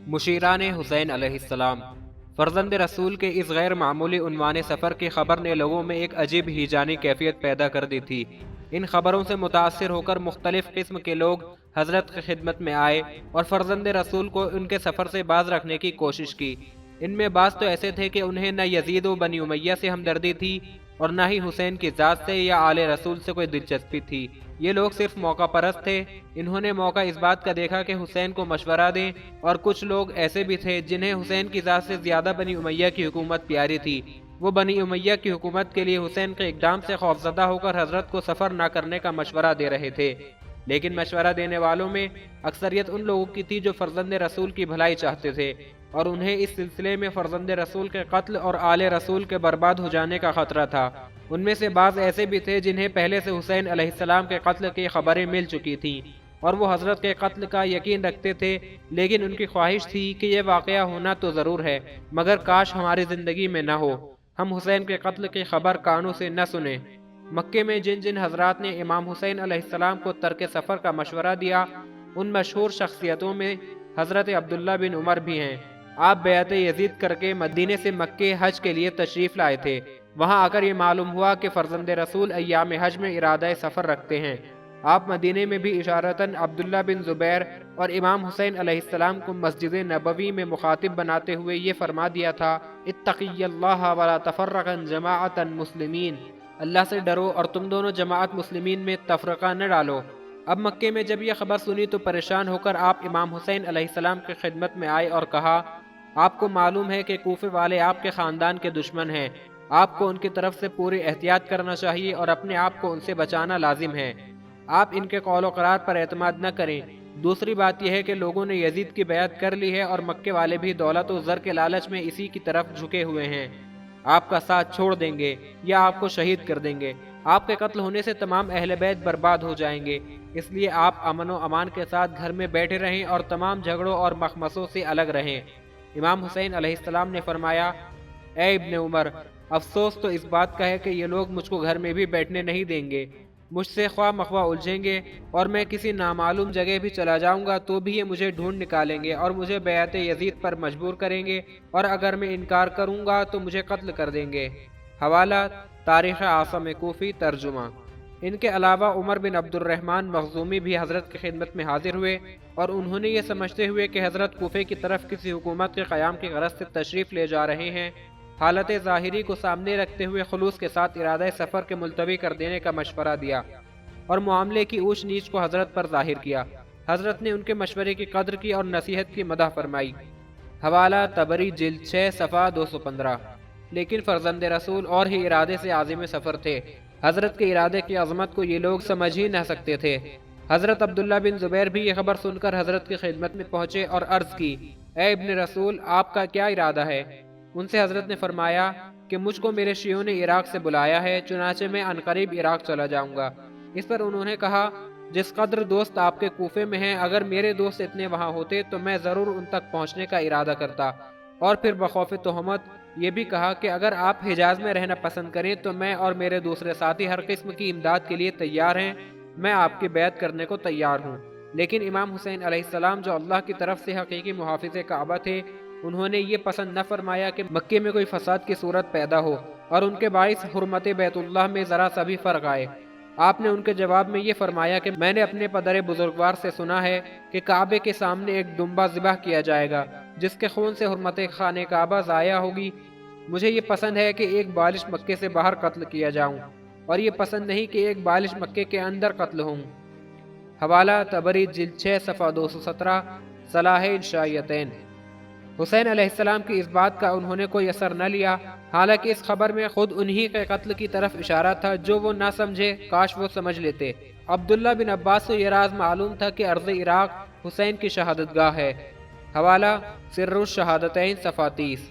مشیران حسین علیہ السلام۔ فرزند رسول کے اس غیر معمولی عنوان سفر کی خبر نے لوگوں میں ایک عجیب ہیجانی کیفیت پیدا کر دی تھی۔ ان خبروں سے متاثر ہو کر مختلف قسم کے لوگ حضرت کی خدمت میں آئے اور فرزند رسول کو ان کے سفر سے باز رکھنے کی کوشش کی۔ ان میں بعض تو ایسے تھے کہ انہیں نہ یزید و بنی امیہ سے ہمدردی تھی اور نہ ہی حسین کی ذات سے یا آل رسول سے کوئی دلچسپی تھی۔ یہ لوگ صرف موقع پرست تھے۔ انہوں نے موقع اس بات کا دیکھا کہ حسین کو مشورہ دیں، اور کچھ لوگ ایسے بھی تھے جنہیں حسین کی ذات سے زیادہ بنی امیہ کی حکومت پیاری تھی۔ وہ بنی امیہ کی حکومت کے لیے حسین کے اقدام سے خوفزدہ ہو کر حضرت کو سفر نہ کرنے کا مشورہ دے رہے تھے۔ لیکن مشورہ دینے والوں میں اکثریت ان لوگوں کی تھی جو فرزند رسول کی بھلائی چاہتے تھے، اور انہیں اس سلسلے میں فرزند رسول کے قتل اور آل رسول کے برباد ہو جانے کا خطرہ تھا۔ ان میں سے بعض ایسے بھی تھے جنہیں پہلے سے حسین علیہ السلام کے قتل کی خبریں مل چکی تھیں، اور وہ حضرت کے قتل کا یقین رکھتے تھے، لیکن ان کی خواہش تھی کہ یہ واقعہ ہونا تو ضرور ہے، مگر کاش ہماری زندگی میں نہ ہو، ہم حسین کے قتل کی خبر کانوں سے نہ سنیں۔ مکے میں جن جن حضرات نے امام حسین علیہ السلام کو ترک سفر کا مشورہ دیا، ان مشہور شخصیتوں میں حضرت عبداللہ بن عمر بھی ہیں۔ آپ بیعت یزید کر کے مدینے سے مکے حج کے لیے تشریف لائے تھے۔ وہاں آ کر یہ معلوم ہوا کہ فرزند رسول ایام حج میں ارادہ سفر رکھتے ہیں۔ آپ مدینے میں بھی اشارتاً عبداللہ بن زبیر اور امام حسین علیہ السلام کو مسجد نبوی میں مخاطب بناتے ہوئے یہ فرما دیا تھا: اتقی اللہ ولا تفرقا جماعت مسلمین، اللہ سے ڈرو اور تم دونوں جماعت مسلمین میں تفرقہ نہ ڈالو۔ اب مکے میں جب یہ خبر سنی تو پریشان ہو کر آپ امام حسین علیہ السلام کی خدمت میں آئے اور کہا: آپ کو معلوم ہے کہ کوفے والے آپ کے خاندان کے دشمن ہیں، آپ کو ان کی طرف سے پوری احتیاط کرنا چاہیے اور اپنے آپ کو ان سے بچانا لازم ہے۔ آپ ان کے قول و قرار پر اعتماد نہ کریں۔ دوسری بات یہ ہے کہ لوگوں نے یزید کی بیعت کر لی ہے اور مکے والے بھی دولت و زر کے لالچ میں اسی کی طرف جھکے ہوئے ہیں۔ آپ کا ساتھ چھوڑ دیں گے یا آپ کو شہید کر دیں گے۔ آپ کے قتل ہونے سے تمام اہل بیت برباد ہو جائیں گے، اس لیے آپ امن و امان کے ساتھ گھر میں بیٹھے رہیں اور تمام جھگڑوں اور مخمسوں سے الگ رہیں۔ امام حسین علیہ السلام نے فرمایا: اے ابن عمر، افسوس تو اس بات کا ہے کہ یہ لوگ مجھ کو گھر میں بھی بیٹھنے نہیں دیں گے۔ مجھ سے خواہ مخواہ الجھیں گے اور میں کسی نامعلوم جگہ بھی چلا جاؤں گا تو بھی یہ مجھے ڈھونڈ نکالیں گے اور مجھے بیعت یزید پر مجبور کریں گے، اور اگر میں انکار کروں گا تو مجھے قتل کر دیں گے۔ حوالہ تاریخ عاصم کوفی، ترجمہ۔ ان کے علاوہ عمر بن عبد الرحمن مخزومی بھی حضرت کی خدمت میں حاضر ہوئے، اور انہوں نے یہ سمجھتے ہوئے کہ حضرت کوفے کی طرف کسی حکومت کے قیام کی غرض سے تشریف لے جا رہے ہیں، حالت ظاہری کو سامنے رکھتے ہوئے خلوص کے ساتھ ارادہ سفر کے ملتوی کر دینے کا مشورہ دیا اور معاملے کی اونچ نیچ کو حضرت پر ظاہر کیا۔ حضرت نے ان کے مشورے کی قدر کی اور نصیحت کی مدح فرمائی۔ حوالہ طبری، جلد 6، صفحہ 215۔ لیکن فرزند رسول اور ہی ارادے سے عازم سفر تھے۔ حضرت کے ارادے کی عظمت کو یہ لوگ سمجھ ہی نہ سکتے تھے۔ حضرت عبداللہ بن زبیر بھی یہ خبر سن کر حضرت کی خدمت میں پہنچے اور عرض کی: اے ابن رسول، آپ کا کیا ارادہ ہے؟ ان سے حضرت نے فرمایا کہ مجھ کو میرے شیعوں نے عراق سے بلایا ہے، چنانچہ میں عنقریب عراق چلا جاؤں گا۔ اس پر انہوں نے کہا: جس قدر دوست آپ کے کوفے میں ہیں، اگر میرے دوست اتنے وہاں ہوتے تو میں ضرور ان تک پہنچنے کا ارادہ کرتا۔ اور پھر بخوف تہمت یہ بھی کہا کہ اگر آپ حجاز میں رہنا پسند کریں تو میں اور میرے دوسرے ساتھی ہر قسم کی امداد کے لیے تیار ہیں، میں آپ کی بیعت کرنے کو تیار ہوں۔ لیکن امام حسین علیہ السلام جو اللہ کی طرف سے حقیقی محافظ کعبہ تھے، انہوں نے یہ پسند نہ فرمایا کہ مکے میں کوئی فساد کی صورت پیدا ہو اور ان کے باعث حرمت بیت اللہ میں ذرا سا بھی فرق آئے۔ آپ نے ان کے جواب میں یہ فرمایا کہ میں نے اپنے پدر بزرگوار سے سنا ہے کہ کعبے کے سامنے ایک دمبا ذبح کیا جائے گا جس کے خون سے حرمت خانہ کعبہ ضائع ہوگی۔ مجھے یہ پسند ہے کہ ایک بالش مکے سے باہر قتل کیا جاؤں، اور یہ پسند نہیں کہ ایک بالش مکے کے اندر قتل ہوں۔ حوالہ طبری، جلد 6، صفحہ 217، صلاح انشائیتین۔ حسین علیہ السلام کی اس بات کا انہوں نے کوئی اثر نہ لیا، حالانکہ اس خبر میں خود انہی کے قتل کی طرف اشارہ تھا جو وہ نہ سمجھے، کاش وہ سمجھ لیتے۔ عبداللہ بن عباس سے یہ راز معلوم تھا کہ ارض عراق حسین کی شہادت گاہ ہے۔ حوالہ سر الشہادتین، صفحہ 30۔